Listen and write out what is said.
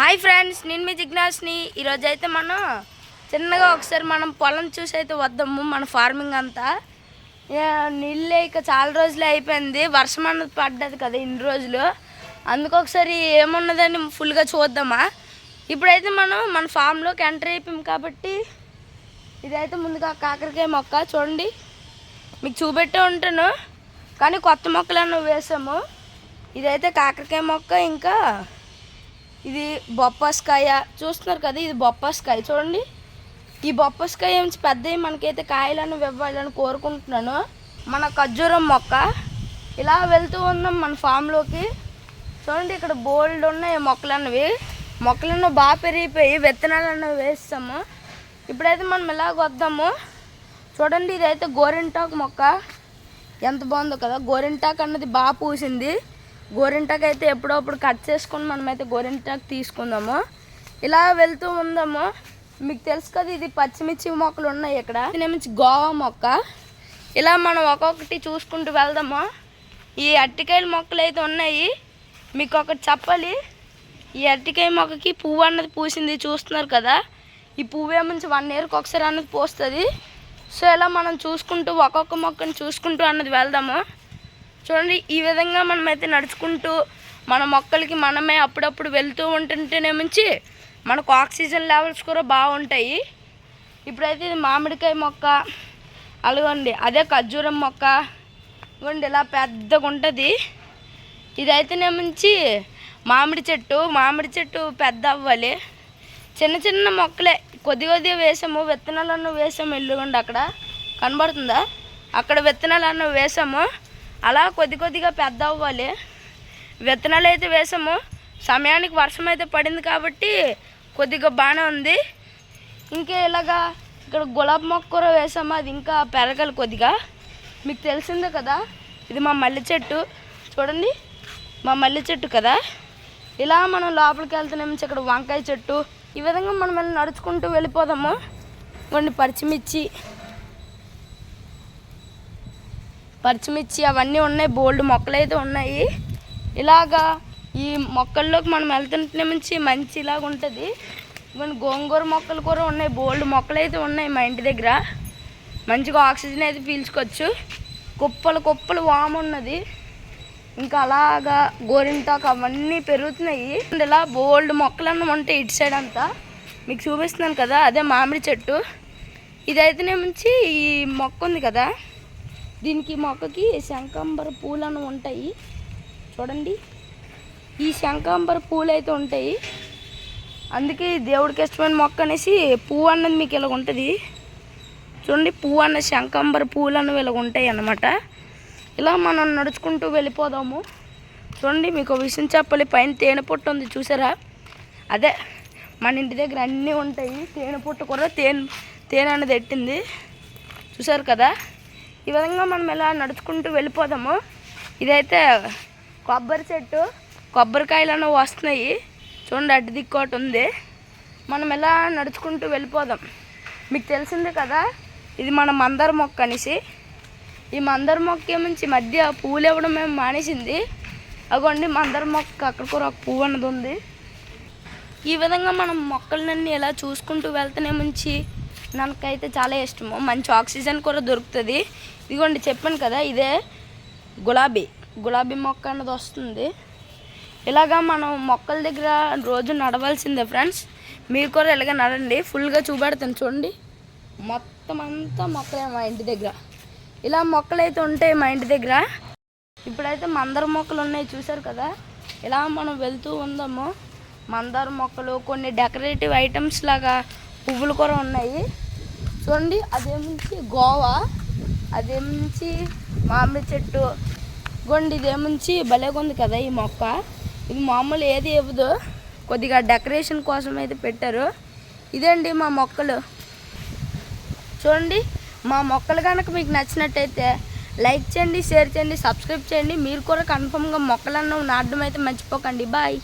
Hi friends, నేను మీ జిజ్ఞాస్ని. ఈరోజు అయితే మనం చిన్నగా ఒకసారి మనం పొలం చూసి అయితే వద్దాము. మన ఫార్మింగ్ అంతా నీళ్ళే ఇక చాలా రోజులే అయిపోయింది. వర్షం అన్నది పడ్డది కదా ఇన్ని రోజులు, అందుకు ఒకసారి ఏమున్నదని ఫుల్గా చూద్దామా. ఇప్పుడైతే మనం మన ఫామ్లోకి ఎంటర్ అయిపోయాం కాబట్టి ఇదైతే ముందుగా కాకరకాయ మొక్క చూడండి, మీకు చూపెట్టే ఉంటాను కానీ కొత్త మొక్కలను వేసాము. ఇదైతే కాకరకాయ మొక్క, ఇంకా ఇది బొప్పాస్కాయ చూస్తున్నారు కదా, ఇది బొప్పాస్కాయ చూడండి. ఈ బొప్పాస్కాయ ఏమి పెద్దవి మనకైతే కాయలను ఇవ్వాలని కోరుకుంటున్నాను. మన ఖర్జూరం మొక్క ఇలా వెళ్తూ ఉన్నాం మన ఫామ్లోకి. చూడండి ఇక్కడ బోల్డ్ ఉన్నాయి మొక్కలన్నీ బాగా పెరిగిపోయి విత్తనాలను వేస్తాము. ఇప్పుడైతే మనం ఇలాగ వద్దాము. చూడండి ఇదైతే గోరింటాకు మొక్క, ఎంత బాగుందో కదా. గోరింటాకు అన్నది బాగా పూసింది. గోరింటాకు అయితే ఎప్పుడప్పుడు కట్ చేసుకొని మనమైతే గోరింటాకు తీసుకుందాము. ఇలా వెళ్తూ ఉందాము. మీకు తెలుసు కదా, ఇది పచ్చిమిర్చి మొక్కలు ఉన్నాయి ఇక్కడ. ఇదేమించి గోవా మొక్క. ఇలా మనం ఒక్కొక్కటి చూసుకుంటూ వెళ్దాము. ఈ అరటికాయల మొక్కలు అయితే ఉన్నాయి. మీకు ఒకటి చెప్పాలి, ఈ అరటికాయ మొక్కకి పువ్వు అన్నది పూసింది చూస్తున్నారు కదా. ఈ పువ్వు ఏమించి 1 yearకి ఒకసారి అన్నది పూస్తుంది. సో ఇలా మనం చూసుకుంటూ ఒక్కొక్క మొక్కను చూసుకుంటూ అన్నది వెళ్దాము. చూడండి ఈ విధంగా మనమైతే నడుచుకుంటూ మన మొక్కలకి మనమే అప్పుడప్పుడు వెళ్తూ ఉంటుంటేనేమించి మనకు ఆక్సిజన్ లెవెల్స్ కూడా బాగుంటాయి. ఇప్పుడైతే ఇది మామిడికాయ మొక్క, అలాగండి అదే ఖర్జూరం మొక్క. ఇవ్వండి ఇలా పెద్దగా ఉంటుంది. ఇదైతేనేమించి మామిడి చెట్టు పెద్ద అవ్వాలి. చిన్న చిన్న మొక్కలే కొద్దిగా వేసాము, విత్తనాలను వేసాము. ఇల్లుగండి అక్కడ కనబడుతుందా, అక్కడ విత్తనాలను వేసాము. అలా కొద్దిగా పెద్ద అవ్వాలి. విత్తనాలు అయితే వేసాము, సమయానికి వర్షం అయితే పడింది కాబట్టి కొద్దిగా బాగానే ఉంది. ఇంకా ఇలాగా ఇక్కడ గులాబీ మొక్క కూడా వేసాము, అది ఇంకా పెరగాలి కొద్దిగా. మీకు తెలిసిందే కదా, ఇది మా మల్లె చెట్టు చూడండి, మా మల్లె చెట్టు కదా. ఇలా మనం లోపలికి వెళ్తున్నాము. ఇక్కడ వంకాయ చెట్టు. ఈ విధంగా మనం వెళ్ళి నడుచుకుంటూ వెళ్ళిపోదాము. కొన్ని పచ్చిమిర్చి అవన్నీ ఉన్నాయి, బోల్డ్ మొక్కలు అయితే ఉన్నాయి. ఇలాగా ఈ మొక్కల్లోకి మనం వెళ్తుంటే మంచి ఇలాగ ఉంటుంది. కొన్ని గోంగూర మొక్కలు కూడా ఉన్నాయి, బోల్డ్ మొక్కలు అయితే ఉన్నాయి మా ఇంటి దగ్గర. మంచిగా ఆక్సిజన్ అయితే పీల్చుకోవచ్చు. కుప్పలు వాము ఉన్నది. ఇంకా అలాగా గోరింటాకు అవన్నీ పెరుగుతున్నాయి. ఇలా బోల్డ్ మొక్కలన్నీ ఉంటాయి ఇటు సైడ్ అంతా. మీకు చూపిస్తున్నాను కదా, అదే మామిడి చెట్టు. ఇదైతేనేమించి ఈ మొక్క ఉంది కదా, దీనికి మొక్కకి శంఖాంబర పూలను ఉంటాయి చూడండి. ఈ శంఖాంబర పూలు అయితే ఉంటాయి, అందుకే దేవుడికి ఇష్టమైన మొక్క అనేసి పువ్వు అన్నది మీకు ఇలాగ ఉంటుంది చూడండి. పువ్వు అన్న శంఖాంబర పూలు అన్నవి ఇలాగ ఉంటాయి అన్నమాట. ఇలా మనం నడుచుకుంటూ వెళ్ళిపోదాము. చూడండి మీకు ఒక విషయం చెప్పాలి, పైన తేనె పొట్టు ఉంది చూసారా, అదే మన ఇంటి దగ్గర అన్నీ ఉంటాయి. తేనె పొట్టు కూడా తేనె అనేది ఎట్టింది చూసారు కదా. ఈ విధంగా మనం ఇలా నడుచుకుంటూ వెళ్ళిపోదాము. ఇదైతే కొబ్బరి చెట్టు, కొబ్బరికాయలను వస్తున్నాయి చూడండి, అడ్డు దిక్కోటి ఉంది. మనం ఇలా నడుచుకుంటూ వెళ్ళిపోదాం. మీకు తెలిసిందే కదా, ఇది మన మందార మొక్క అనేసి. ఈ మందార మొక్క ఏమించి మధ్య పువ్వులు ఇవ్వడం మేము మానేసింది. అగోండి మందార మొక్క అక్కడ కూడా ఒక పువ్వు అన్నది ఉంది. ఈ విధంగా మనం మొక్కలన్నీ ఇలా చూసుకుంటూ వెళ్తేనేమించి నాకైతే చాలా ఇష్టము. మంచి ఆక్సిజన్ కూడా దొరుకుతుంది. ఇదిగోండి చెప్పాను కదా, ఇదే గులాబీ మొక్క అన్నది వస్తుంది. ఇలాగా మనం మొక్కల దగ్గర రోజు నడవాల్సిందే ఫ్రెండ్స్. మీరు కూడా ఇలాగ నడండి. ఫుల్గా చూపెడతాను చూడండి. మొత్తం అంతా మొక్కలే మా ఇంటి దగ్గర. ఇలా మొక్కలు అయితే ఉంటాయి మా ఇంటి దగ్గర. ఇప్పుడైతే మందార మొక్కలు ఉన్నాయి చూసారు కదా. ఇలా మనం వెళ్తూ ఉందాము. మందార మొక్కలు, కొన్ని డెకరేటివ్ ఐటమ్స్ లాగా పువ్వులు కూడా ఉన్నాయి చూడండి. అదేమించి గోవా, అదేమించి మామిడి చెట్టు. గొండి ఇదేమించి భలేగా ఉంది కదా ఈ మొక్క. ఇది మామూలు ఏది ఇవ్వదు, కొద్దిగా డెకరేషన్ కోసం అయితే పెట్టారు. ఇదండి మా మొక్కలు చూడండి. మా మొక్కలు కనుక మీకు నచ్చినట్టయితే లైక్ చేయండి, షేర్ చేయండి, సబ్స్క్రైబ్ చేయండి. మీరు కూడా కన్ఫర్మ్గా మొక్కలను నాటడం అయితే మర్చిపోకండి. బాయ్.